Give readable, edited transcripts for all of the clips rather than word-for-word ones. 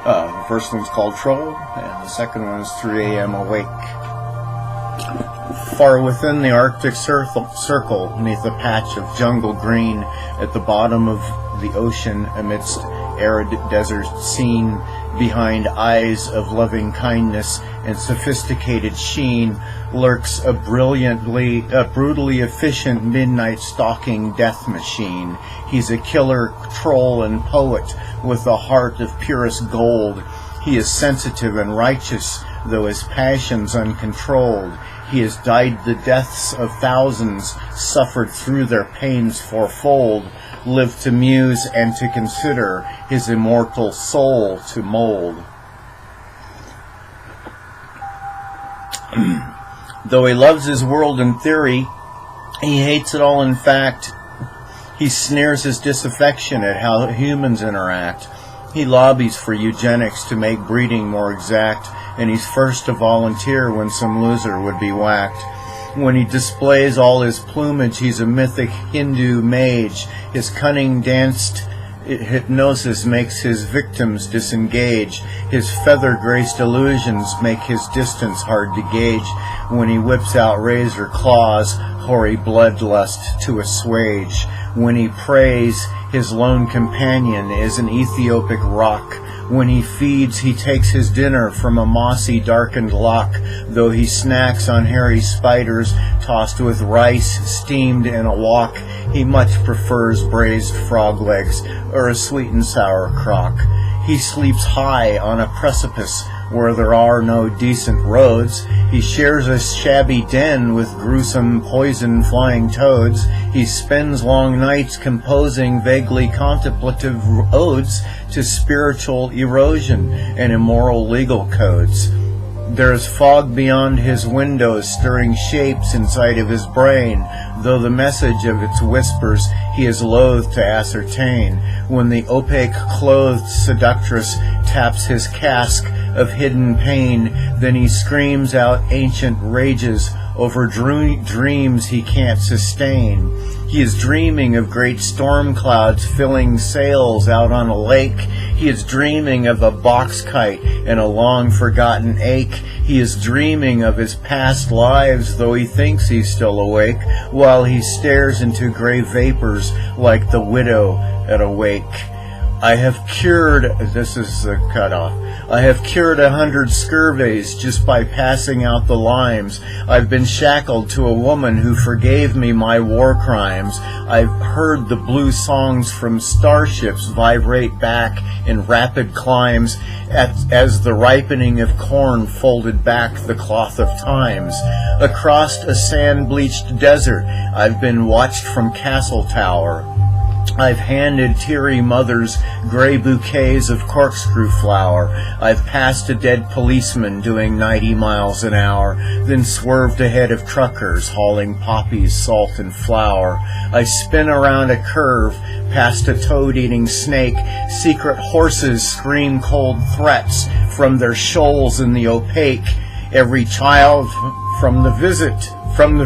The first one's called Troll, and the second one is 3 a.m. Awake. Far within the Arctic circle, neath a patch of jungle green, at the bottom of the ocean, amidst arid desert scene, behind eyes of loving kindness and sophisticated sheen, lurks a brutally efficient midnight stalking death machine. He's a killer troll and poet with a heart of purest gold. He is sensitive and righteous, though his passion's uncontrolled. He has died the deaths of thousands, suffered through their pains fourfold, lived to muse and to consider, his immortal soul to mold. Though he loves his world in theory, he hates it all in fact. He sneers his disaffection at how humans interact. He lobbies for eugenics to make breeding more exact, and he's first to volunteer when some loser would be whacked. When he displays all his plumage, he's a mythic Hindu mage. His cunning danced hypnosis makes his victims disengage. His feather-graced illusions make his distance hard to gauge. When he whips out razor claws, hoary bloodlust to assuage. When he prays, his lone companion is an Ethiopic rock. When he feeds, he takes his dinner from a mossy, darkened lock, though he snacks on hairy spiders tossed with rice steamed in a wok. He much prefers braised frog legs or a sweet and sour crock. He sleeps high on a precipice where there are no decent roads. He shares a shabby den with gruesome poison-flying toads. He spends long nights composing vaguely contemplative odes to spiritual erosion and immoral legal codes. There's fog beyond his windows, stirring shapes inside of his brain, though the message of its whispers he is loath to ascertain. When the opaque-clothed seductress taps his cask of hidden pain, then he screams out ancient rages over dreams he can't sustain. He is dreaming of great storm clouds filling sails out on a lake. He is dreaming of a box kite and a long-forgotten ache. He is dreaming of his past lives, though he thinks he's still awake, while he stares into gray vapors like the widow at a wake. I have cured, this is the cutoff, I have cured 100 scurvies just by passing out the limes. I've been shackled to a woman who forgave me my war crimes. I've heard the blue songs from starships vibrate back in rapid climbs as the ripening of corn folded back the cloth of times. Across a sand-bleached desert, I've been watched from Castle Tower. I've handed teary mothers gray bouquets of corkscrew flower. I've passed a dead policeman doing 90 miles an hour, then swerved ahead of truckers hauling poppies, salt, and flour. I spin around a curve, past a toad-eating snake. Secret horses scream cold threats from their shoals in the opaque. Every child from the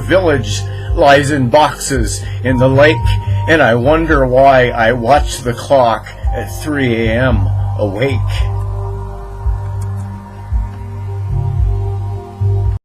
village lies in boxes in the lake, and I wonder why I watch the clock at 3 a.m. awake.